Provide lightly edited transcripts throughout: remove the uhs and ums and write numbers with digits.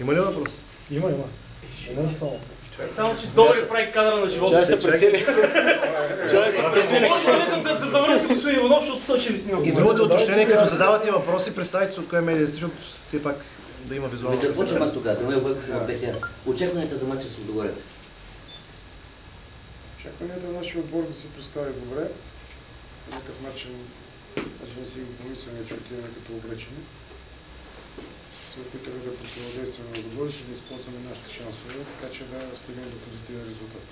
Има ли въпрос? Има. Само че с долари прави кадъра на живота. Чай се прецели. Може ли да завърнете господин Иванов, защото той ще ни снима? И другото уточнение, като задавате въпроси, представите се от коя медия сте, защото все пак да има визуално. Да почвам аз тогава, да ме Бойко се в БТР. Очакванията за мача с Лудогорец. Очакванията на нашия отбор да се представи добре. По някакъв начин, даже не си го помисляме, че отиваме като обречени. Се опитаме да противодействаме на Лудогорец и да използваме нашите шансове, така че да стигнем до позитивен резултат.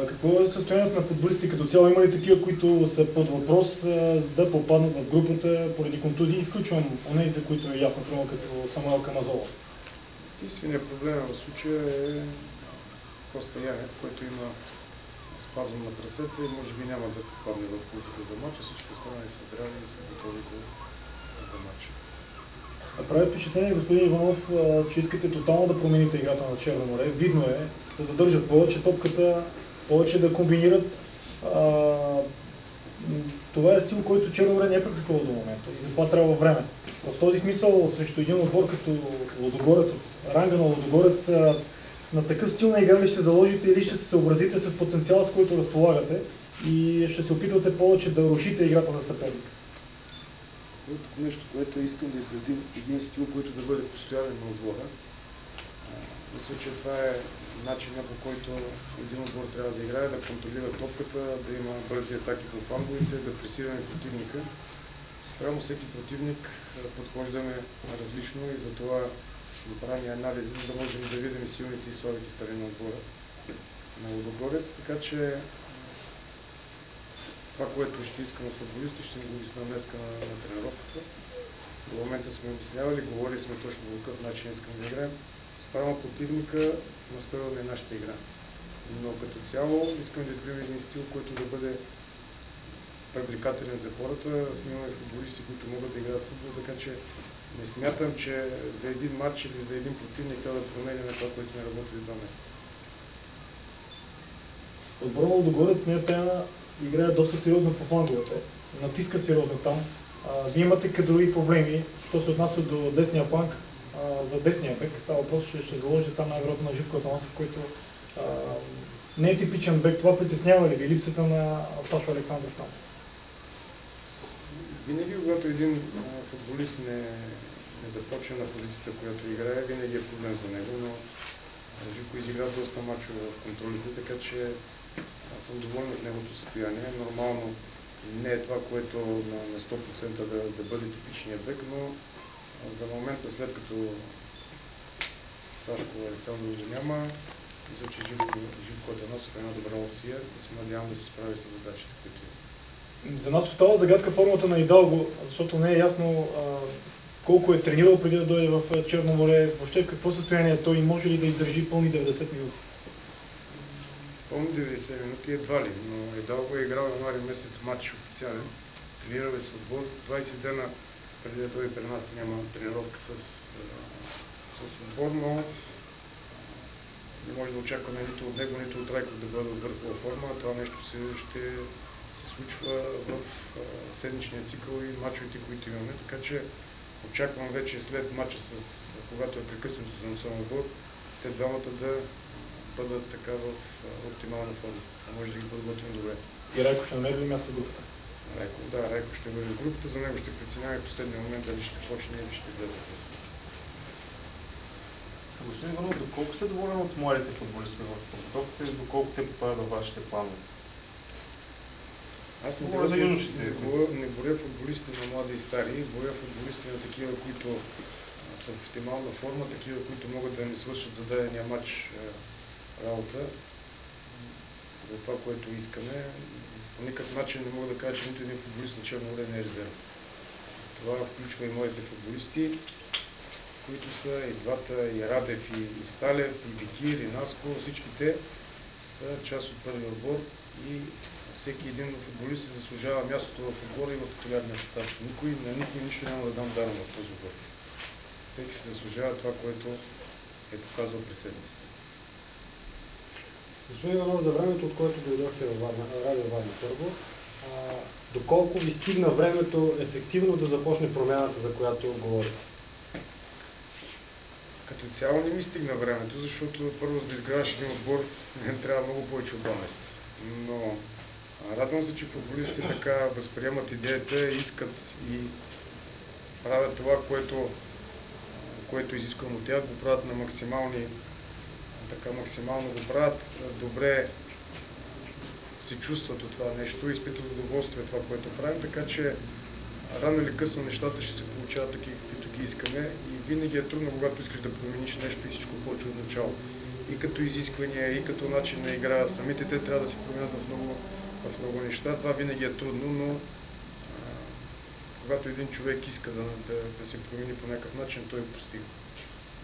Какво е състоянието на футболистите като цяло? Има ли такива, които са под въпрос да попаднат в групата поради контузии? Изключвам онези, за които е ясно, като Самуел Камазола. Единственият проблем в случая е Коста Янев, който има спазъм на пресеца и може би няма да попадне в групата за матча. Всички останали са здрави и са готови за матча. Прави впечатление, господин Иванов, че искате тотално да промените играта на Черно море. Видно е да задържат повече топката, повече да комбинират. Това е стил, който Черно море не е практикувал до момента и затова трябва време. В този смисъл, срещу един отбор като Лудогорец, от ранга на Лудогорец, на такъв стил на игра ли ще заложите или ще се съобразите с потенциала, с който разполагате и ще се опитвате повече да рушите играта на съперника? Нещо, което искам да изградим един стил, който да бъде постоянен на отбора. Мисля, че това е начинът, по който един отбор трябва да играе, да контролира топката, да има бързи атаки по фланговете, да пресираме противника. Спрямо всеки противник подхождаме различно и затова правим анализи, за да можем да видим силните и слабите страни на отбора на Лудогорец. Така че това, което ще искам от футболисти, ще го обясня днеска на тренировката. До момента сме обяснявали, говорили сме точно по какъв начин искам да играем. Спрямо противника настрояме нашата игра. Но като цяло искам да изградим един стил, който да бъде привлекателен за хората. Имаме футболисти, които могат да играят футбол, така че не смятам, че за един матч или за един противник трябва да променяме това, което сме работили 2 месеца. Отбора на Лудогорец не е тайна, играе доста сериозно по фланговете, натиска сериозно там. Вие имате кадрови проблеми, що се отнася до десния фланг, за десния бек. Става въпрос, че ще заложите там най-вероятно на Живко Атанасов, който не е типичен бек. Това притеснява ли ви липсата на Сашо Александров там? Винаги, когато един футболист не започне на позицията, която играе, винаги е проблем за него, но Живко изигра доста мачове в контролите, така че аз съм доволен от неговото състояние. Нормално не е това, което на 100% да бъде типичният бек, но за момента, след като Сашко Александров го няма, мисля, че Живко Атанасов е една добра опция и се надявам да се справи с задачите, които има. За нас остава загадка формата на Идалго, защото не е ясно колко е тренирал преди да дойде в Черно море, въобще в какво състояние е той и може ли да издържи пълни 90 минути? Пълни 90 минути едва ли, но Идалго е играл януари месец матч официален. Тренираме с отбор. 20 дена преди да дойде при нас няма тренировка с отбор, но не може да очакваме нито от него, нито от Райков да бъде в върхова форма. Това нещо ще се случва в седмичния цикъл и мачовете, които имаме. Така че очаквам вече след мача, когато е прекъснато за национален отбор, те двамата да бъдат така в оптимална форма. А може да ги подготвим добре. И Райков ще намери ли място в групата? Райков ще бъде в групата, за него ще преценяваме в последния момент дали ще почне или ще влезе. Господин Иванов, доколко сте доволен от младите футболисти в подготовката и доколко те попадат във вашите планове? Аз не боря футболисти на млади и стари, боря футболисти на такива, които са в оптимална форма, такива, които могат да ни свършат за дадения матч работа. За това, което искаме. По никакъв начин не мога да кажа, че нито един футболист на Черно море не е резерв. Това включва и моите футболисти, които са и двата, и Радев, и Сталев, и Бикир, и Наско. Всички те са част от първия отбор и всеки един футболист се заслужава мястото в отбора и в титулярния състав. На никой нищо няма да дам даром в този отбор. Всеки се заслужава това, което е показал през седмицата. Господин Иванов, за времето, от което дойдохте в Радио Варна първо, Доколко ви стигна времето ефективно да започне промяната, за която говорите? Като цяло не ми стигна времето, защото първо за да изграждаш един отбор не трябва много повече от 2 месеца. Но радвам се, че футболистите така възприемат идеята, искат и правят това, което изисквам от тях, го правят на максимално го правят, добре се чувстват от това нещо, изпитват удоволствие от това, което правим, така че рано или късно нещата ще се получават такива, каквито ги искаме и винаги е трудно, когато искаш да промениш нещо и всичко почва от начало. И като изисквания, и като начин на игра, самите те трябва да се променят в много неща. Това винаги е трудно, но когато един човек иска да се промени по някакъв начин, той го постига.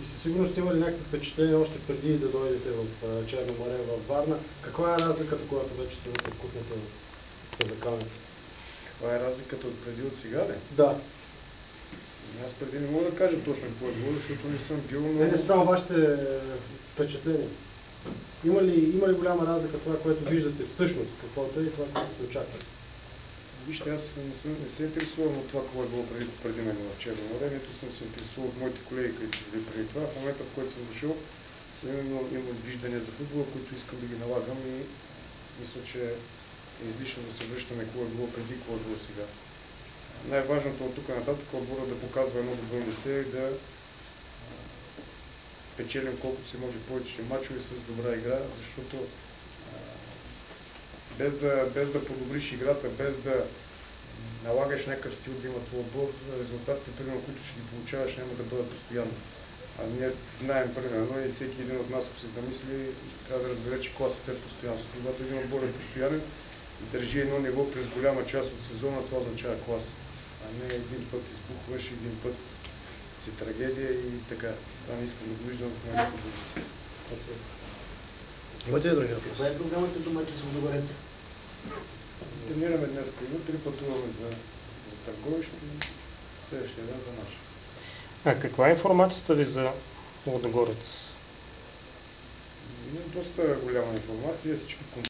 И със сигурност има ли някакви впечатления още преди да дойдете в Черно море, в Варна? Каква е разликата, когато вече сте в кухнята в Съдакане? Каква е разликата от преди от сега, не? Да. Аз преди не мога да кажа точно какво е било, защото не съм бил, но... Не спрямо вашите впечатления. Има ли голяма разлика това, което виждате всъщност, каквото е и това, което се очаква? Вижте, аз не се интересувам от това, какво е било преди мен в Черно море, нито съм се интересувал от моите колеги, които са били преди това. В момента, в който съм дошъл, съм имал виждания за футбола, които искам да ги налагам и мисля, че е излишно да се връщаме какво е било преди, какво е било сега. Най-важното от тук нататък е отбора да показва едно добро лице и да печелим колкото се може повече мачове с добра игра, защото без да подобриш играта, без да налагаш някакъв стил да има твой отбор, резултатите, примерно, които ще ги получаваш, няма да бъдат постоянно. А ние знаем, примерно, и всеки един от нас, ако се замисли, трябва да разбере, че класата е постоянство. Когато един отбор е постоянен, държи едно ниво през голяма част от сезона, това означава клас. А не един път избухваш, един път си трагедия и така. Това не искам да го виждам в моите футболисти. Имате ли други въпроси? Каква е програмата до мача с Лудогорец? Тренираме днес и утре, пътуваме за Търговище и следващия ден за наша. А каква е информацията ви за Лудогорец? Доста голяма информация, всички